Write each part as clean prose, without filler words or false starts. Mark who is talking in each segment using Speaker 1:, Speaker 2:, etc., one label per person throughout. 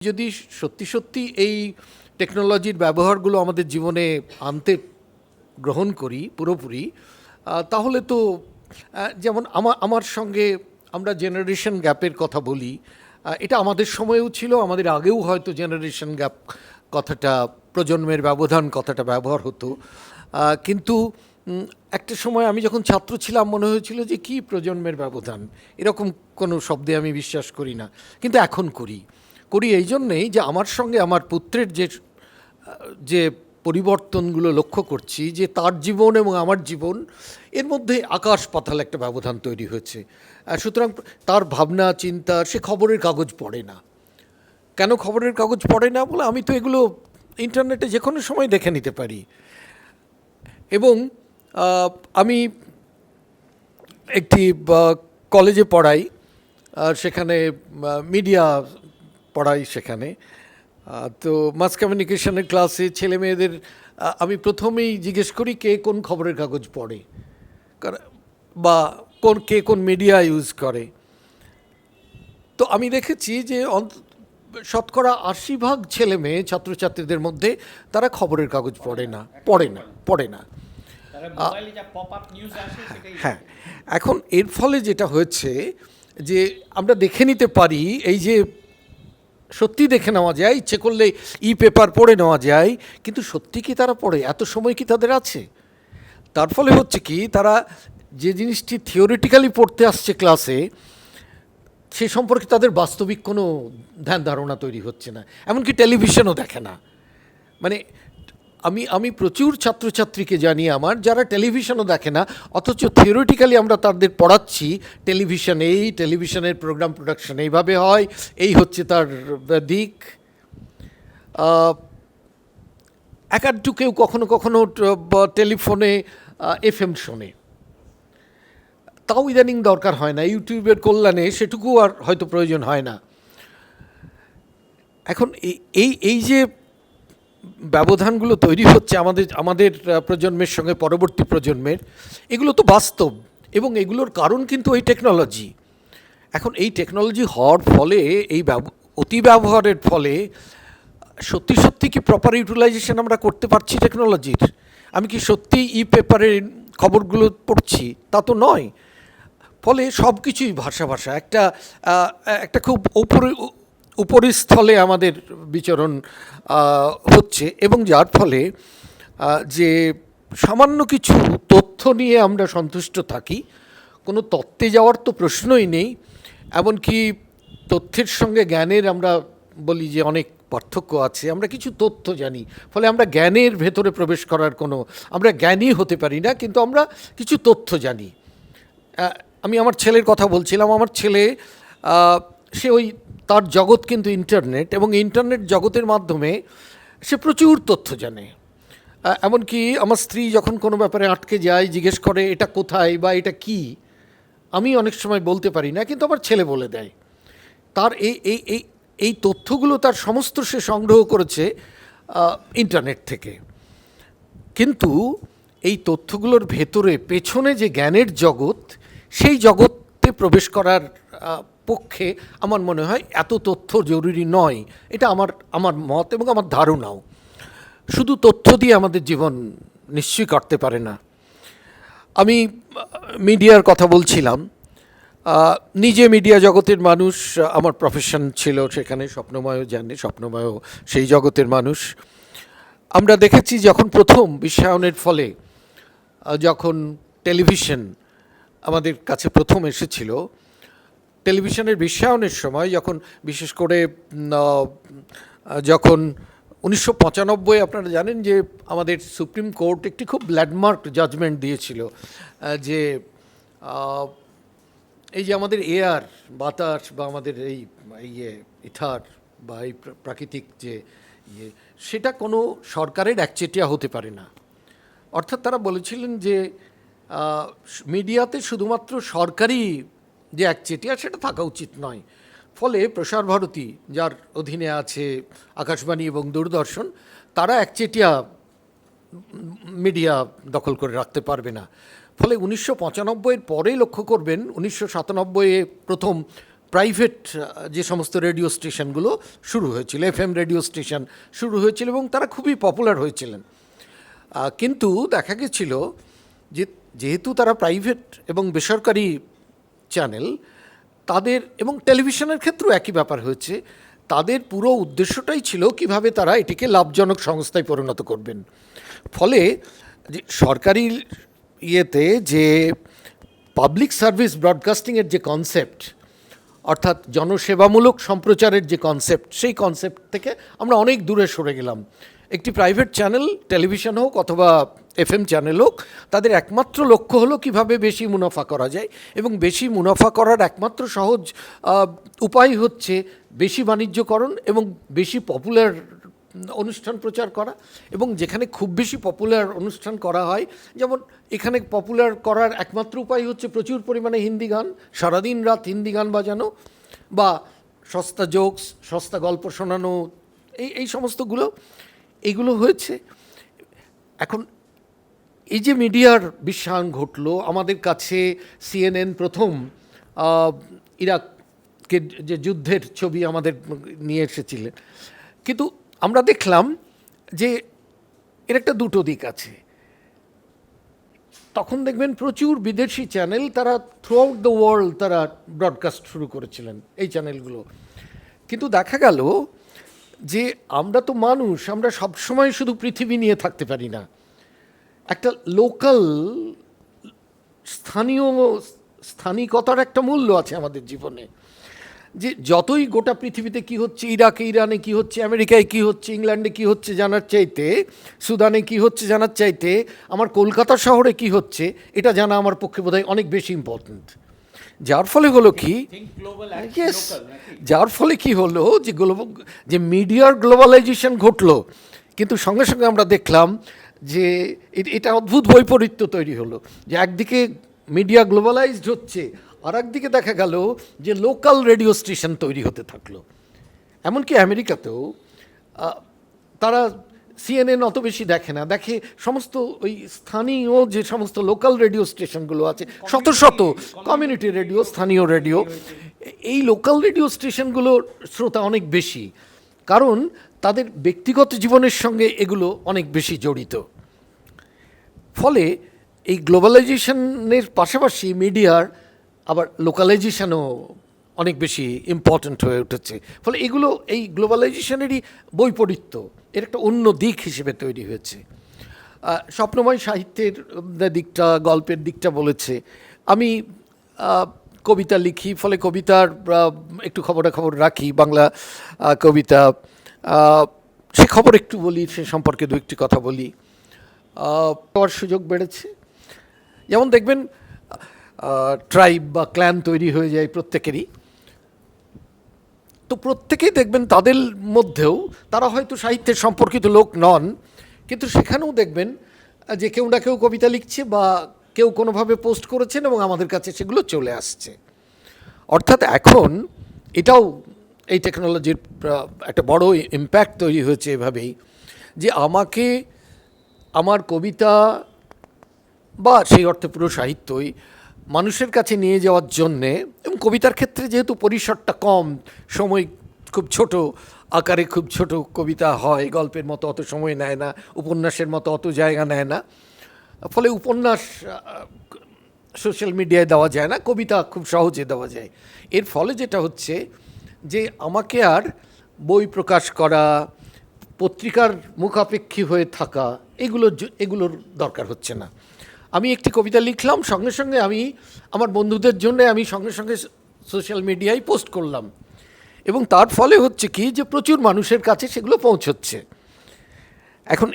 Speaker 1: যদি সত্যি সত্যি এই টেকনোলজির ব্যবহারগুলো আমাদের জীবনে আনতে গ্রহণ করি পুরোপুরি, তাহলে তো যেমন আমার সঙ্গে আমরা জেনারেশন গ্যাপের কথা বলি, এটা আমাদের সময়েও ছিল, আমাদের আগেও হয়তো জেনারেশন গ্যাপ কথাটা, প্রজন্মের ব্যবধান কথাটা ব্যবহার হতো। কিন্তু একটা সময় আমি যখন ছাত্র ছিলাম মনে হয়েছিল যে কি প্রজন্মের ব্যবধান, এরকম কোনো শব্দে আমি বিশ্বাস করি না, কিন্তু এখন করি এই জন্যেই যে আমার সঙ্গে আমার পুত্রের যে পরিবর্তনগুলো লক্ষ্য করছি, যে তার জীবন এবং আমার জীবন এর মধ্যে আকাশ পাতাল একটা ব্যবধান তৈরি হয়েছে। সুতরাং তার ভাবনা চিন্তা, সে খবরের কাগজ পড়ে না। কেন খবরের কাগজ পড়ে না? বলে আমি তো এগুলো ইন্টারনেটে যে কোনো সময় দেখে নিতে পারি। এবং আমি একটি কলেজে পড়াই, সেখানে মিডিয়া পড়াই সেখানে। তো মাস কমিউনিকেশনের ক্লাসে ছেলে মেয়েদের আমি প্রথমেই জিজ্ঞেস করি কে কোন খবরের কাগজ পড়ে, বা কে কোন মিডিয়া ইউজ করে। তো আমি দেখেছি যে শতকরা ৮০% ছেলে মেয়ে ছাত্রছাত্রীদের মধ্যে তারা খবরের কাগজ পড়ে না। হ্যাঁ, এখন এর ফলে যেটা হয়েছে যে আমরা দেখে নিতে পারি, এই যে সত্যি দেখে নেওয়া যায়, ইচ্ছে করলে পেপার পড়ে নেওয়া যায়, কিন্তু সত্যি কি তারা পড়ে? এত সময় কি তাদের আছে? তার ফলে হচ্ছে কি, তারা যে জিনিসটি থিওরিটিক্যালি পড়তে আসছে ক্লাসে, সে সম্পর্কে তাদের বাস্তবিক কোনো ধ্যান ধারণা তৈরি হচ্ছে না। এমনকি টেলিভিশনও দেখে না। মানে আমি প্রচুর ছাত্রছাত্রীকে জানি আমার, যারা টেলিভিশনও দেখে না, অথচ থিওরিটিক্যালি আমরা তাদের পড়াচ্ছি টেলিভিশনের প্রোগ্রাম প্রোডাকশন এইভাবে হয়, এই হচ্ছে তার দিক। একাধটু কেউ কখনো কখনো টেলিফোনে FM শোনে, তাও ইদানিং দরকার হয় না, ইউটিউবের কল্যাণে সেটুকু আর হয়তো প্রয়োজন হয় না। এখন এই যে ব্যবধানগুলো তৈরি হচ্ছে আমাদের প্রজন্মের সঙ্গে পরবর্তী প্রজন্মের, এগুলো তো বাস্তব, এবং এগুলোর কারণ কিন্তু এই টেকনোলজি। এখন এই টেকনোলজি হওয়ার ফলে, এই অতি ব্যবহারের ফলে সত্যি সত্যি কি প্রপার ইউটিলাইজেশন আমরা করতে পারছি টেকনোলজির? আমি কি সত্যি পেপারের খবরগুলো পড়ছি? তা তো নয়। ফলে সব কিছুই ভাষা একটা খুব উপরিস্থলে আমাদের বিচরণ হচ্ছে, এবং যার ফলে যে সামান্য কিছু তথ্য নিয়ে আমরা সন্তুষ্ট থাকি, কোনো তত্ত্বে যাওয়ার তো প্রশ্নই নেই। এমনকি তথ্যের সঙ্গে জ্ঞানের আমরা বলি যে অনেক পার্থক্য আছে। আমরা কিছু তথ্য জানি, ফলে আমরা জ্ঞানের ভেতরে প্রবেশ করার আমরা জ্ঞানী হতে পারি না, কিন্তু আমরা কিছু তথ্য জানি। আমি আমার ছেলের কথা বলছিলাম। আমার ছেলে সে তার জগৎ কিন্তু ইন্টারনেট, এবং ইন্টারনেট জগতের মাধ্যমে সে প্রচুর তথ্য জানে। এমনকি আমার স্ত্রী যখন কোনো ব্যাপারে আটকে যায়, জিজ্ঞেস করে এটা কোথায় বা এটা কি, আমি অনেক সময় বলতে পারি না, কিন্তু আমার ছেলে বলে দেয়। তার এই তথ্যগুলো তার সমস্ত সে সংগ্রহ করেছে ইন্টারনেট থেকে। কিন্তু এই তথ্যগুলোর ভেতরে পেছনে যে জ্ঞানের জগৎ, সেই জগতে প্রবেশ করার পক্ষে আমার মনে হয় এত তথ্য জরুরি নয়। এটা আমার মত এবং আমার ধারণাও। শুধু তথ্য দিয়ে আমাদের জীবন নিশ্চয়ই কাটতে পারে না। আমি মিডিয়ার কথা বলছিলাম, নিজে মিডিয়া জগতের মানুষ, আমার প্রফেশন ছিল সেখানে, স্বপ্নময়ও জানে, স্বপ্নময়ও সেই জগতের মানুষ। আমরা দেখেছি যখন প্রথম বিশ্বায়নের ফলে, যখন টেলিভিশন আমাদের কাছে প্রথম এসেছিল, টেলিভিশনের বিশ্বায়নের সময়, যখন বিশেষ করে যখন 1995 আপনারা জানেন যে আমাদের সুপ্রিম কোর্ট একটি খুব ল্যান্ডমার্ক জাজমেন্ট দিয়েছিল, যে এই যে আমাদের এয়ার, বাতাস, বা আমাদের এই ইথার বা এই প্রাকৃতিক যে সেটা কোনো সরকারের একচেটিয়া হতে পারে না। অর্থাৎ তারা বলেছিলেন যে মিডিয়াতে শুধুমাত্র সরকারি যে একচেটিয়া সেটা থাকা উচিত নয়। ফলে প্রসার ভারতী, যার অধীনে আছে আকাশবাণী এবং দূরদর্শন, তারা একচেটিয়া মিডিয়া দখল করে রাখতে পারবে না। ফলে 1995 পরে লক্ষ্য করবেন, 1997 প্রথম প্রাইভেট যে সমস্ত রেডিও স্টেশনগুলো শুরু হয়েছিল, এফএম রেডিও স্টেশন শুরু হয়েছিল এবং তারা খুবই পপুলার হয়েছিলেন। কিন্তু দেখা গেছিল যে যেহেতু তারা প্রাইভেট এবং বেসরকারি চ্যানেল, তাদের এবং টেলিভিশনের ক্ষেত্রেও একই ব্যাপার হয়েছে, তাদের পুরো উদ্দেশ্যটাই ছিল কিভাবে তারা এটিকে লাভজনক সংস্থায় পরিণত করবেন। ফলে যে সরকারি ইয়েতে যে পাবলিক সার্ভিস ব্রডকাস্টিংয়ের যে কনসেপ্ট, অর্থাৎ জনসেবামূলক সম্প্রচারের যে কনসেপ্ট, সেই কনসেপ্ট থেকে আমরা অনেক দূরে সরে গেলাম। একটি প্রাইভেট চ্যানেল, টেলিভিশন হোক অথবা এফএম চ্যানেল হোক, তাদের একমাত্র লক্ষ্য হলো কিভাবে বেশি মুনাফা করা যায়, এবং বেশি মুনাফা করার একমাত্র সহজ উপায় হচ্ছে বেশি বাণিজ্যকরণ এবং বেশি পপুলার অনুষ্ঠান প্রচার করা। এবং যেখানে খুব বেশি পপুলার অনুষ্ঠান করা হয়, যেমন এখানে পপুলার করার একমাত্র উপায় হচ্ছে প্রচুর পরিমাণে হিন্দি গান, সারাদিন রাত হিন্দি গান বাজানো, বা সস্তা জোকস, সস্তা গল্প শোনানো, এই সমস্তগুলো এইগুলো হয়েছে। এখন এই যে মিডিয়ার বিশ্বায়ন ঘটলো, আমাদের কাছে সিএনএন প্রথম ইরাকের যে যুদ্ধের ছবি আমাদের নিয়ে এসেছিলেন, কিন্তু আমরা দেখলাম যে এর একটা দুটো দিক আছে। তখন দেখবেন প্রচুর বিদেশি চ্যানেল তারা থ্রু আউট দ্য ওয়ার্ল্ড তারা ব্রডকাস্ট শুরু করেছিলেন এই চ্যানেলগুলো। কিন্তু দেখা গেল যে আমরা তো মানুষ, আমরা সবসময় শুধু পৃথিবী নিয়ে থাকতে পারি না। একটা লোকাল স্থানিকতার একটা মূল্য আছে আমাদের জীবনে। যে যতই গোটা পৃথিবীতে কি হচ্ছে, ইরাকে ইরানে কি হচ্ছে, আমেরিকায় কি হচ্ছে, ইংল্যান্ডে কি হচ্ছে জানার চাইতে, সুদানে কি হচ্ছে জানার চাইতে, আমার কলকাতা শহরে কি হচ্ছে এটা জানা আমার পক্ষে বোধহয় অনেক বেশি ইম্পর্ট্যান্ট। যার ফলে হলো কি, যার ফলে কি হলো যে মিডিয়ার গ্লোবালাইজেশন ঘটলো, কিন্তু সঙ্গে সঙ্গে আমরা দেখলাম যে এটা অদ্ভুত বৈপরীত্য তৈরি হলো, যে একদিকে মিডিয়া গ্লোবালাইজড হচ্ছে, আর একদিকে দেখা গেল যে লোকাল রেডিও স্টেশন তৈরি হতে থাকলো। এমনকি আমেরিকাতেও তারা সিএনএন অত বেশি দেখে না, দেখে সমস্ত ওই স্থানীয় যে সমস্ত লোকাল রেডিও স্টেশনগুলো আছে, শত শত কমিউনিটি রেডিও, স্থানীয় রেডিও, এই লোকাল রেডিও স্টেশনগুলোর শ্রোতা অনেক বেশি, কারণ তাদের ব্যক্তিগত জীবনের সঙ্গে এগুলো অনেক বেশি জড়িত। ফলে এই গ্লোবালাইজেশনের পাশাপাশি মিডিয়ার আবার লোকালাইজেশনও অনেক বেশি ইম্পর্ট্যান্ট হয়ে উঠেছে। ফলে এগুলো এই গ্লোবালাইজেশনেরই বৈপরীত্য, এর একটা অন্য দিক হিসেবে তৈরি হয়েছে। স্বপ্নময় সাহিত্যের দিকটা, গল্পের দিকটা বলেছে। আমি কবিতা লিখি, ফলে কবিতার একটু খবরাখবর রাখি, বাংলা কবিতা, সে খবর একটু বলি, সে সম্পর্কে দু একটি কথা বলি। পাওয়ার সুযোগ বেড়েছে। যেমন দেখবেন ট্রাইব বা ক্ল্যান তৈরি হয়ে যায় প্রত্যেকেরই, তো প্রত্যেকেই দেখবেন তাদের মধ্যেও তারা হয়তো সাহিত্যের সম্পর্কিত লোক নন, কিন্তু সেখানেও দেখবেন যে কেউ না কেউ কবিতা লিখছে বা কেউ কোনোভাবে পোস্ট করেছেন এবং আমাদের কাছে সেগুলো চলে আসছে। অর্থাৎ এখন এটাও এই টেকনোলজির একটা বড় ইম্প্যাক্ট তৈরি হয়েছে এভাবেই, যে আমাকে আমার কবিতা বা সেই অর্থে পুরো সাহিত্যই মানুষের কাছে নিয়ে যাওয়ার জন্যে, এবং কবিতার ক্ষেত্রে যেহেতু পরিসরটা কম, সময় খুব ছোট আকারে খুব ছোট কবিতা হয়, গল্পের মতো অত সময় নেয় না, উপন্যাসের মতো অত জায়গা নেয় না, ফলে উপন্যাস সোশ্যাল মিডিয়ায় দেওয়া যায় না, কবিতা খুব সহজে দেওয়া যায়। এর ফলে যেটা হচ্ছে যে আমাকে আর বই প্রকাশ করা, পত্রিকার মুখাপেক্ষী হয়ে থাকা, এগুলোর দরকার হচ্ছে না। আমি একটি কবিতা লিখলাম, সঙ্গে সঙ্গে আমি আমার বন্ধুদের জন্য আমি সঙ্গে সঙ্গে সোশ্যাল মিডিয়ায় পোস্ট করলাম, এবং তার ফলে হচ্ছে কি যে প্রচুর মানুষের কাছে সেগুলো পৌঁছচ্ছে। এখন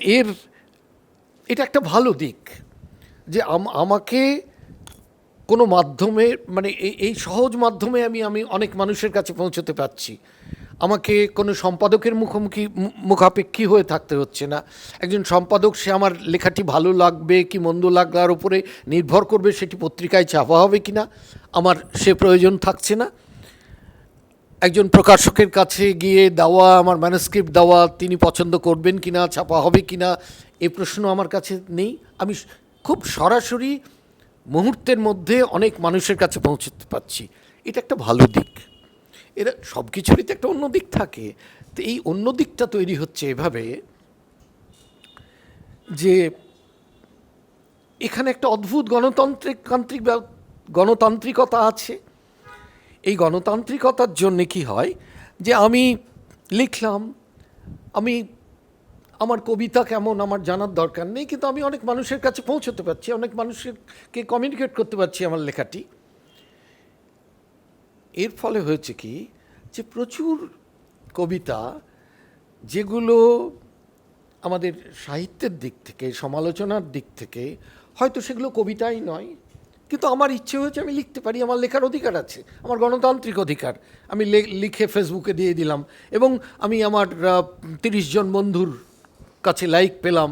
Speaker 1: এটা একটা ভালো দিক, যে আমাকে কোনো মাধ্যমে, মানে এই সহজ মাধ্যমে আমি অনেক মানুষের কাছে পৌঁছতে পারছি। আমাকে কোনো সম্পাদকের মুখাপেক্ষী হয়ে থাকতে হচ্ছে না। একজন সম্পাদক, সে আমার লেখাটি ভালো লাগবে কি মন্দ লাগলার উপরে নির্ভর করবে সেটি পত্রিকায় ছাপা হবে কি না, আমার সে প্রয়োজন থাকছে না। একজন প্রকাশকের কাছে গিয়ে দেওয়া, আমার ম্যানুস্ক্রিপ্ট দেওয়া, তিনি পছন্দ করবেন কি না, ছাপা হবে কি না, এ প্রশ্ন আমার কাছে নেই। আমি খুব সরাসরি মুহূর্তের মধ্যে অনেক মানুষের কাছে পৌঁছতে পারছি। এটা একটা ভালো দিক। এরা সব কিছুরই তো একটা অন্য দিক থাকে। তো এই অন্য দিকটা তৈরি হচ্ছে এভাবে যে এখানে একটা অদ্ভুত গণতান্ত্রিকতা আছে। এই গণতান্ত্রিকতার জন্যে কি হয় যে আমি লিখলাম, আমি আমার কবিতা কেমন আমার জানার দরকার নেই, কিন্তু আমি অনেক মানুষের কাছে পৌঁছতে পারছি, অনেক মানুষকে কমিউনিকেট করতে পারছি আমার লেখাটি। এর ফলে হয়েছে কি যে প্রচুর কবিতা যেগুলো আমাদের সাহিত্যের দিক থেকে, সমালোচনার দিক থেকে হয়তো সেগুলো কবিতাই নয়, কিন্তু আমার ইচ্ছে হয়েছে আমি লিখতে পারি, আমার লেখার অধিকার আছে, আমার গণতান্ত্রিক অধিকার। আমি লিখে ফেসবুকে দিয়ে দিলাম এবং আমি আমার 30 জন বন্ধুর কাছে লাইক পেলাম।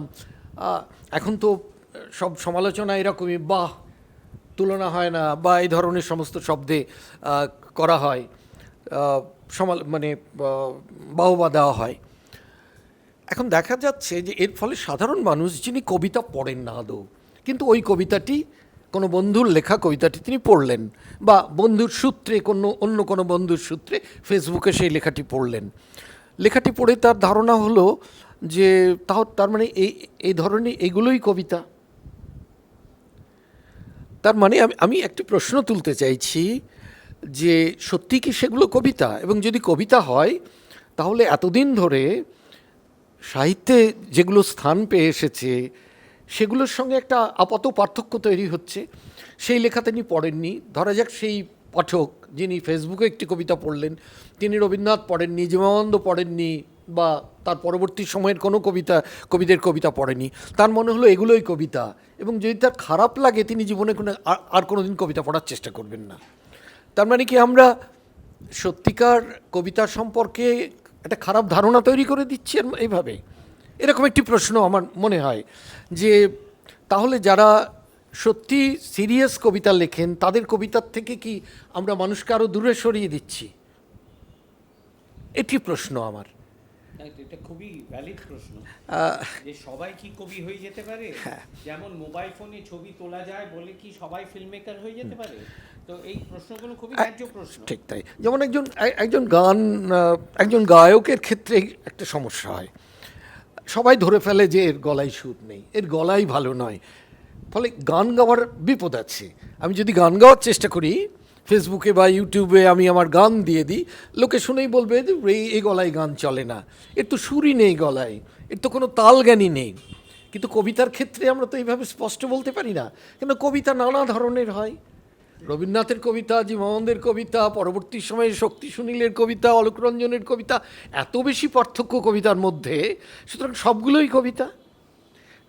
Speaker 1: এখন তো সব সমালোচনা এরকমই, বাহ, তুলনা হয় না, বা এই ধরনের সমস্ত শব্দে করা হয়, মানে বাহবা দেওয়া হয়। এখন দেখা যাচ্ছে যে এর ফলে সাধারণ মানুষ যিনি কবিতা পড়েন না আদৌ, কিন্তু ওই কবিতাটি কোনো বন্ধুর লেখা কবিতাটি তিনি পড়লেন, বা বন্ধুর সূত্রে অন্য কোনো বন্ধুর সূত্রে ফেসবুকে সেই লেখাটি পড়লেন। লেখাটি পড়ে তার ধারণা হলো যে তার মানে এই ধরনের এগুলোই কবিতা। তার মানে আমি একটি প্রশ্ন তুলতে চাইছি যে সত্যি কি সেগুলো কবিতা? এবং যদি কবিতা হয় তাহলে এতদিন ধরে সাহিত্যে যেগুলো স্থান পেয়ে এসেছে সেগুলোর সঙ্গে একটা আপাত পার্থক্য তৈরি হচ্ছে। সেই লেখা তিনি পড়েননি, ধরা যাক সেই পাঠক যিনি ফেসবুকে একটি কবিতা পড়লেন তিনি রবীন্দ্রনাথ পড়েননি, জীবনানন্দ পড়েননি, বা তার পরবর্তী সময়ের কোনো কবিদের কবিতা পড়েনি, তার মনে হলো এগুলোই কবিতা, এবং যদি তার খারাপ লাগে তিনি জীবনে আর কোনো দিন কবিতা পড়ার চেষ্টা করবেন না। তার মানে কি আমরা সত্যিকার কবিতা সম্পর্কে একটা খারাপ ধারণা তৈরি করে দিচ্ছি এইভাবে? এরকম একটি প্রশ্ন আমার মনে হয় যে তাহলে যারা সত্যি সিরিয়াস কবিতা লেখেন তাদের কবিতার থেকে কি আমরা মানুষকে আরও দূরে সরিয়ে দিচ্ছি? এটি প্রশ্ন আমার।
Speaker 2: এটা খুবই ভ্যালিড প্রশ্ন যে সবাই কি কবি হয়ে যেতে পারে? যেমন মোবাইল ফোনে ছবি তোলা যায় বলে কি সবাই ফিল্ম মেকার হয়ে যেতে পারে? তো এই প্রশ্নগুলো খুবই ন্যায্য প্রশ্ন।
Speaker 1: ঠিক তাই। যেমন একজন গায়কের ক্ষেত্রে একটা সমস্যা হয়, সবাই ধরে ফেলে যে এর গলায় সুর নেই, এর গলাই ভালো নয়, ফলে গান গাওয়ার বিপদ আছে। আমি যদি গান গাওয়ার চেষ্টা করি ফেসবুকে বা ইউটিউবে, আমি আমার গান দিয়ে দিই, লোকে শুনেই বলবে যে এই গলায় গান চলে না, এর তো সুরই নেই গলায়, এর তো কোনো তাল জ্ঞানই নেই। কিন্তু কবিতার ক্ষেত্রে আমরা তো এইভাবে স্পষ্ট বলতে পারি না, কিন্তু কবিতা নানা ধরনের হয়। রবীন্দ্রনাথের কবিতা, জীবনানন্দের কবিতা, পরবর্তী সময়ে শক্তি সুনীলের কবিতা, অলোক রঞ্জনের কবিতা, এত বেশি পার্থক্য কবিতার মধ্যে, সুতরাং সবগুলোই কবিতা।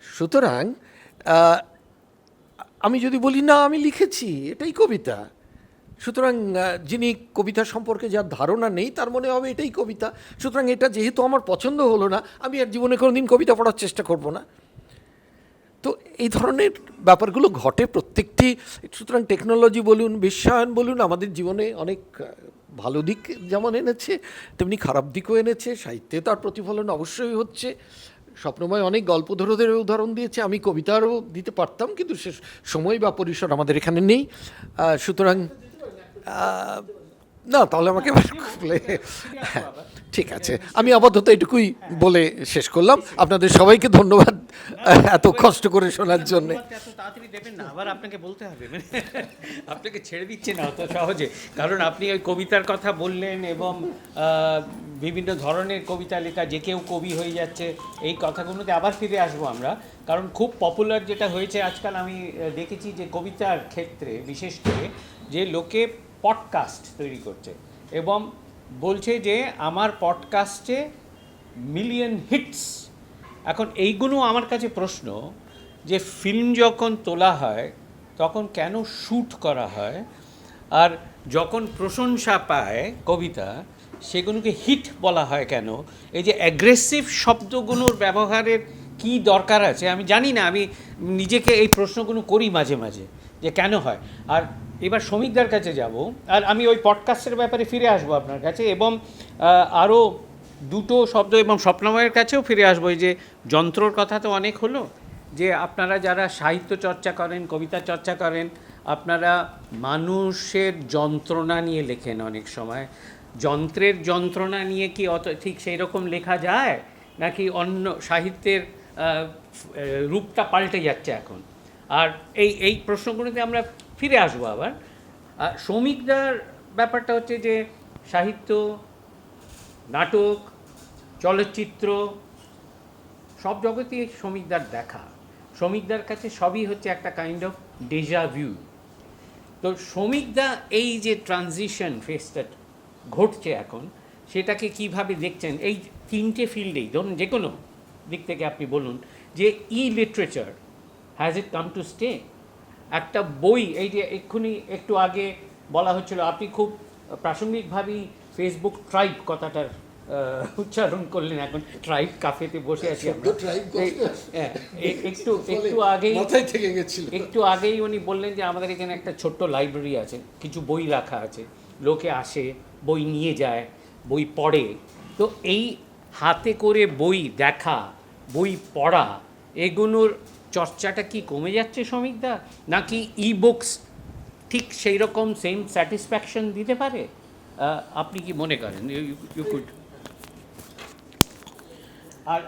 Speaker 1: সুতরাং আমি যদি বলি না আমি লিখেছি এটাই কবিতা, সুতরাং যিনি কবিতা সম্পর্কে যার ধারণা নেই তার মনে হবে এটাই কবিতা, সুতরাং এটা যেহেতু আমার পছন্দ হলো না আমি আর জীবনে কোনো দিন কবিতা পড়ার চেষ্টা করব না। তো এই ধরনের ব্যাপারগুলো ঘটে প্রত্যেকটি। সুতরাং টেকনোলজি বলুন, বিশ্বায়ন বলুন, আমাদের জীবনে অনেক ভালো দিক যেমন এনেছে তেমনি খারাপ দিকও এনেছে। সাহিত্যে তার প্রতিফলন অবশ্যই হচ্ছে। স্বপ্নময় অনেক গল্পধরদের উদাহরণ দিয়েছে, আমি কবিতারও দিতে পারতাম, কিন্তু সে সময় বা পরিসর আমাদের এখানে নেই। সুতরাং না, তাহলে আমাকে হ্যাঁ, ঠিক আছে, আমি আপাতত এটুকুই বলে শেষ করলাম। আপনাদের সবাইকে ধন্যবাদ এত কষ্ট করে শোনার জন্য।
Speaker 2: এত তাড়াতাড়ি দেবেন না, আবার আপনাকে বলতে হবে, আপনাকে ছেড়ে দিচ্ছে না অত সহজে, কারণ আপনি ওই কবিতার কথা বললেন এবং বিভিন্ন ধরনের কবিতা লেখা, যে কেউ কবি হয়ে যাচ্ছে, এই কথাগুলোতে আবার ফিরে আসবো আমরা। কারণ খুব পপুলার যেটা হয়েছে আজকাল আমি দেখেছি যে কবিতার ক্ষেত্রে বিশেষ করে যে লোকে পডকাস্ট তৈরি করছে এবং বলছে যে আমার পডকাস্টে মিলিয়ন হিটস। এখন এইগুলো আমার কাছে প্রশ্ন যে ফিল্ম যখন তোলা হয় তখন কেন শ্যুট করা হয়, আর যখন প্রশংসা পায় কবিতা সেগুলোকে হিট বলা হয় কেন? এই যে অ্যাগ্রেসিভ শব্দগুলোর ব্যবহারের কি দরকার আছে আমি জানি না, আমি নিজেকে এই প্রশ্নগুলো করি মাঝে মাঝে যে কেন হয়। আর এবার শ্রমিকদার কাছে যাব, আর আমি ওই পডকাস্টের ব্যাপারে ফিরে আসবো আপনার কাছে, এবং আরও দুটো শব্দ এবং স্বপ্নময়ের কাছেও ফিরে আসবো। এই যে যন্ত্রর কথা তো অনেক হলো, যে আপনারা যারা সাহিত্য চর্চা করেন, কবিতা চর্চা করেন, আপনারা মানুষের যন্ত্রণা নিয়ে লেখেন অনেক সময়। যন্ত্রের যন্ত্রণা নিয়ে কি অত ঠিক সেই রকম লেখা যায়, নাকি অন্য সাহিত্যের রূপটা পাল্টে যাচ্ছে এখন? আর এই প্রশ্নগুলোতে আমরা ফিরে আসবো আবার। শ্রমিকদার ব্যাপারটা হচ্ছে যে সাহিত্য, নাটক, চলচ্চিত্র সব জগতেই শ্রমিকদার দেখা, শ্রমিকদার কাছে সবই হচ্ছে একটা কাইন্ড অফ ডেজা ভিউ। তো শ্রমিকদা এই যে ট্রানজিশন ফেসটা ঘটছে এখন, সেটাকে কিভাবে দেখছেন এই তিনটে ফিল্ডেই? ধরুন যে কোনো দিক থেকে আপনি বলুন যে literature has it come to stay? একটা বই, এই যে এক্ষুনি একটু আগে বলা হচ্ছিল, আপনি খুব প্রাসঙ্গিকভাবেই ফেসবুক ট্রাইব কথাটার উচ্চারণ করলেন। এখন ট্রাইব কাফেতে বসে আছি আমরা। একটু আগেই একটু আগেই উনি বললেন যে আমাদের এখানে একটা ছোট্ট লাইব্রেরি আছে, কিছু বই রাখা আছে, লোকে আসে, বই নিয়ে যায়, বই পড়ে। তো এই হাতে করে বই দেখা, বই পড়া, এগুলোর চর্চাটা কি কমে যাচ্ছে শ্রমিকদা, নাকি ই বুকস ঠিক সেই রকম সেম স্যাটিসফ্যাকশন দিতে পারে? আপনি কি মনে করেন? You could.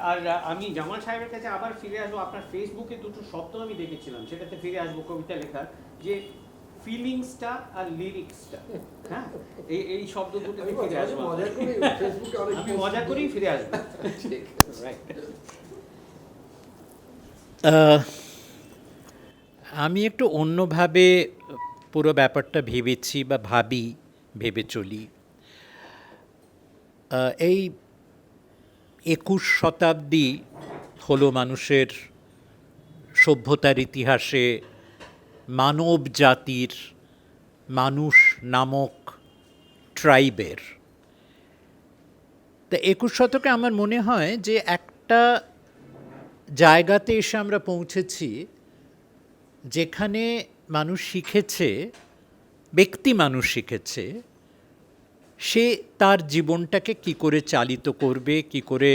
Speaker 2: আর আমি জামাল সাহেবের কাছে আবার ফিরে আসবো। আপনার ফেসবুকে দুটো শব্দ আমি দেখেছিলাম, সেটাতে ফিরে আসবো কবিতা লেখার, যে ফিলিংসটা আর লিরিক্সটা। হ্যাঁ, এই শব্দ দুটো ফিরে আসবো, আমি মজা করেই ফিরে আসবো। রাইট।
Speaker 3: আমি একটু অন্যভাবে পুরো ব্যাপারটা ভেবেছি বা ভেবে চলি। এই 21 শতাব্দী হলো মানুষের সভ্যতার ইতিহাসে মানব জাতির, মানুষ নামক ট্রাইবের। তা 21 শতকে আমার মনে হয় যে একটা জায়গাতে এসে আমরা পৌঁছেছি যেখানে মানুষ শিখেছে, ব্যক্তি মানুষ শিখেছে সে তার জীবনটাকে কি করে চালিত করবে, কি করে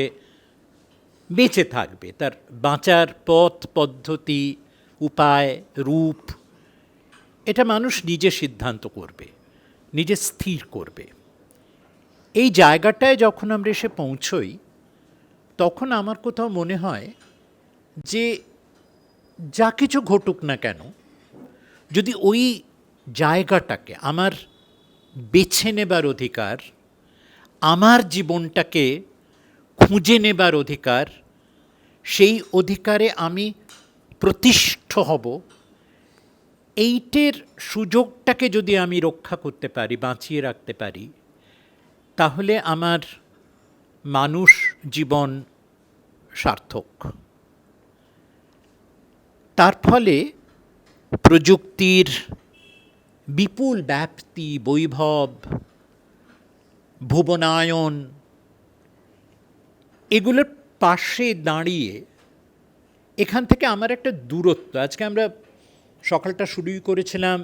Speaker 3: বেঁচে থাকবে, তার বাঁচার পথ পদ্ধতি, উপায়, রূপ, এটা মানুষ নিজে সিদ্ধান্ত করবে, নিজে স্থির করবে। এই জায়গাটায় যখন আমরা এসে পৌঁছই, তখন আমার কোথাও মনে হয় যে যা কিছু ঘটুক না কেন, যদি ওই জায়গাটাকে আমার বেছে নেবার অধিকার, আমার জীবনটাকে খুঁজে নেবার অধিকার, সেই অধিকারে আমি প্রতিষ্ঠ হব, এইটের সুযোগটাকে যদি আমি রক্ষা করতে পারি, বাঁচিয়ে রাখতে পারি, তাহলে আমার মানুষ জীবন সার্থক। তার ফলে প্রযুক্তির বিপুল ব্যাপ্তি, বৈভব, ভুবনায়ন, এগুলোর পাশে দাঁড়িয়ে এখান থেকে আমার একটা দূরত্ব, আজকে আমরা সকালটা শুরুই করেছিলাম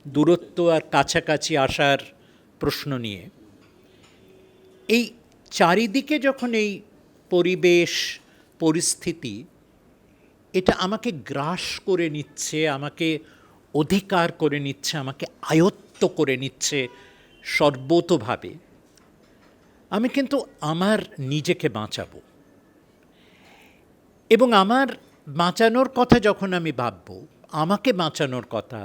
Speaker 3: দূরত্ব আর কাছাকাছি আসার প্রশ্ন নিয়ে। এই চারিদিকে যখন এই পরিবেশ, পরিস্থিতি, এটা আমাকে গ্রাস করে নিচ্ছে, আমাকে অধিকার করে নিচ্ছে, আমাকে আয়ত্ত করে নিচ্ছে সর্বতোভাবে, আমি কিন্তু আমার নিজেকে বাঁচাবো। এবং আমার বাঁচানোর কথা যখন আমি ভাববো, আমাকে বাঁচানোর কথা,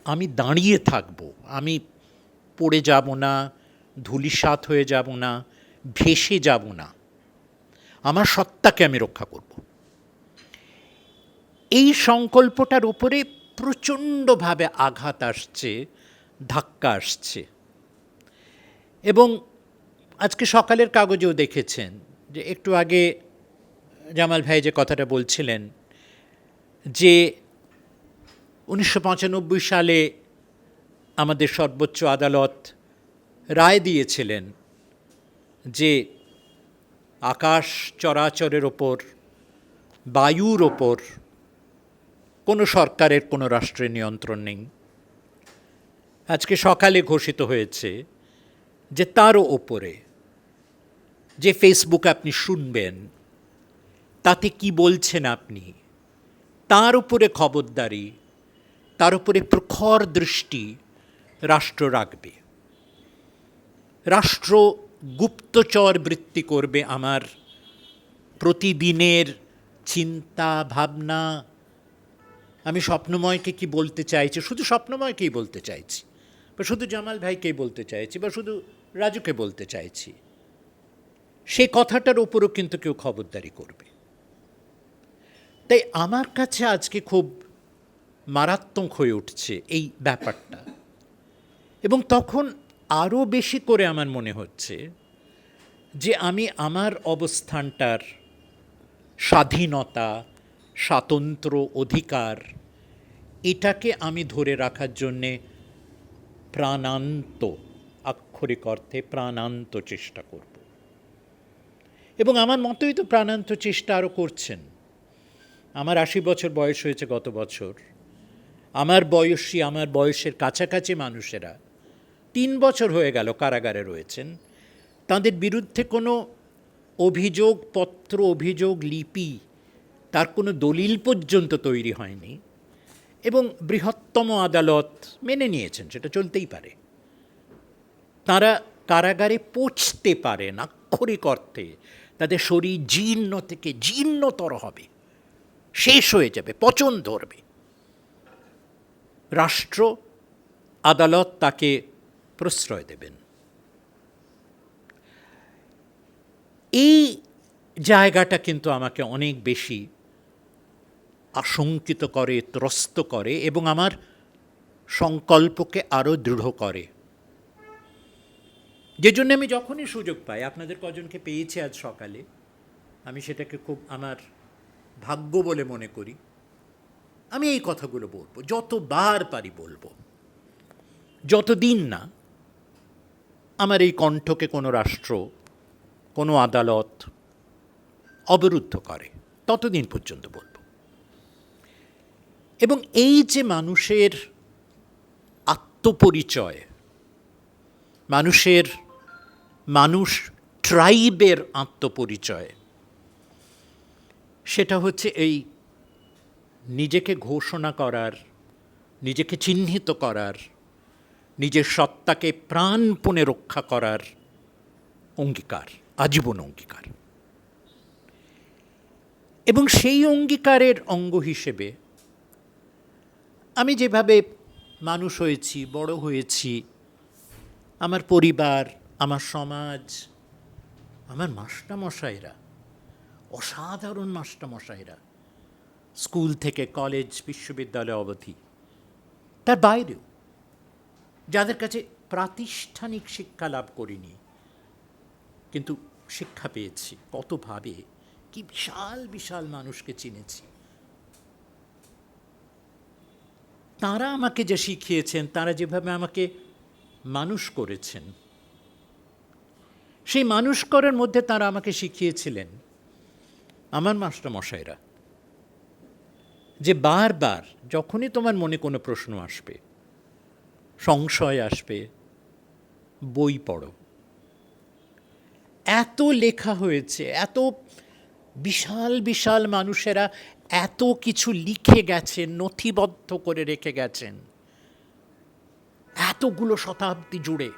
Speaker 3: আমি দাঁড়িয়ে থাকবো, আমি পড়ে যাব না, ধূলিসাৎ হয়ে যাব না, ভেসে যাব না, আমার সত্তাকে আমি রক্ষা করব। এই সংকল্পটার উপরে প্রচণ্ডভাবে আঘাত আসছে, ধাক্কা আসছে। এবং আজকে সকালের কাগজেও দেখেছেন যে একটু আগে জামাল ভাই যে কথাটা বলছিলেন যে 1995 সালে আমাদের সর্বোচ্চ আদালত রায় দিয়েছিলেন যে আকাশ চরাচরের ওপর, বায়ুর ওপর কোনো সরকারের, কোনো রাষ্ট্রের নিয়ন্ত্রণ নেই। আজকে সকালে ঘোষিত হয়েছে যে তারও ওপরে যে ফেসবুক আপনি শুনবেন, তাতে কি বলছেন আপনি, তার উপরে খবরদারি, তার উপরে প্রখর দৃষ্টি রাষ্ট্র রাখবে। রাষ্ট্র গুপ্তচর বৃত্তি করবে আমার প্রতিদিনের চিন্তা ভাবনা। আমি স্বপ্নময়কে কি বলতে চাইছি, শুধু স্বপ্নময়কেই বলতে চাইছি, বা শুধু জামাল ভাইকেই বলতে চাইছি, বা শুধু রাজুকে বলতে চাইছি, সেই কথাটার ওপরও কিন্তু কেউ খবরদারি করবে। তাই আমার কাছে আজকে খুব মারাত্মক হয়ে উঠছে এই ব্যাপারটা। এবং তখন আরও বেশি করে আমার মনে হচ্ছে যে আমি আমার অবস্থানটার স্বাধীনতা, স্বাতন্ত্র্য, অধিকার, এটাকে আমি ধরে রাখার জন্যে প্রাণান্ত, আক্ষরিক অর্থে প্রাণান্ত চেষ্টা করব। এবং আমার মতোই তো প্রাণান্ত চেষ্টা আরও করছেন। আমার 80 বছর বয়স হয়েছে গত বছর। আমার বয়সী, আমার বয়সের কাছাকাছি মানুষেরা 3 বছর হয়ে গেল কারাগারে রয়েছেন। তাদের বিরুদ্ধে কোনো অভিযোগপত্র, অভিযোগ লিপি, তার কোনো দলিল পর্যন্ত তৈরি হয়নি, এবং বৃহত্তম আদালত মেনে নিয়েছেন, সেটা চলতেই পারে। তারা কারাগারে পৌঁছতে পারেন, আক্ষরিক অর্থে তাদের শরীর জীর্ণ থেকে জীর্ণতর হবে, শেষ হয়ে যাবে, পচন ধরবে। রাষ্ট্র, আদালত তাকে প্রশ্রয় দেবেন। এই জায়গাটা কিন্তু আমাকে অনেক বেশি আশঙ্কিত করে, ত্রস্ত করে, এবং আমার সংকল্পকে আরও দৃঢ় করে। যে জন্য আমি যখনই সুযোগ পাই, আপনাদের কজনকে পেয়েছি আজ সকালে, আমি সেটাকে খুব আমার ভাগ্য বলে মনে করি। আমি এই কথাগুলো বলবো, যতবার পারি বলবো, যতদিন না আমার এই কণ্ঠকে কোনো রাষ্ট্র, কোনো আদালত অবরুদ্ধ করে, ততদিন পর্যন্ত বলবো। এবং এই যে মানুষের আত্মপরিচয়, মানুষ ট্রাইবের আত্মপরিচয়, সেটা হচ্ছে এই নিজেকে ঘোষণা করার, নিজেকে চিহ্নিত করার, নিজের সত্তাকে প্রাণপণে রক্ষা করার অঙ্গীকার, আজীবন অঙ্গীকার। এবং সেই অঙ্গীকারের অঙ্গ হিসেবে আমি যেভাবে মানুষ হয়েছি, বড় হয়েছি, আমার পরিবার, আমার সমাজ, আমার মাস্টারমশাইরা, অসাধারণ মাস্টারমশাইরা, স্কুল থেকে কলেজ, বিশ্ববিদ্যালয় অবধি, তার বাইরেও যাদের কাছে প্রাতিষ্ঠানিক শিক্ষা লাভ করিনি, কিন্তু শিক্ষা পেয়েছি কতভাবে, কি বিশাল বিশাল মানুষকে চিনেছি। তারা আমাকে যে শিখিয়েছেন, তারা যেভাবে আমাকে মানুষ করেছেন, সেই মানুষ করার মধ্যে তারা আমাকে শিখিয়েছিলেন, আমার মাস্টারমশাইরা, যে বারবার যখনই তোমার মনে কোনো প্রশ্ন আসবে, সংশয় আসবে, বই পড়ো। এত লেখা হয়েছে, এত বিশাল বিশাল মানুষেরা এত কিছু লিখে গেছেন, নথিবদ্ধ করে রেখে গেছেন এতগুলো শতাব্দী জুড়ে।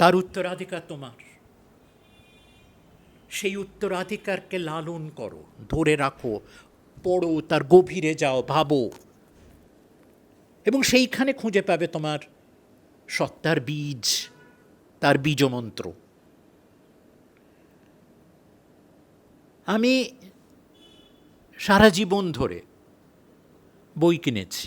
Speaker 3: তার উত্তরাধিকার তোমার। সেই উত্তরাধিকারকে লালন করো, ধরে রাখো, পড়ো, তার গভীরে যাও, ভাবো, এবং সেইখানে খুঁজে পাবে তোমার সত্তার বীজ, তার বীজমন্ত্র। আমি সারা জীবন ধরে বই কিনেছি,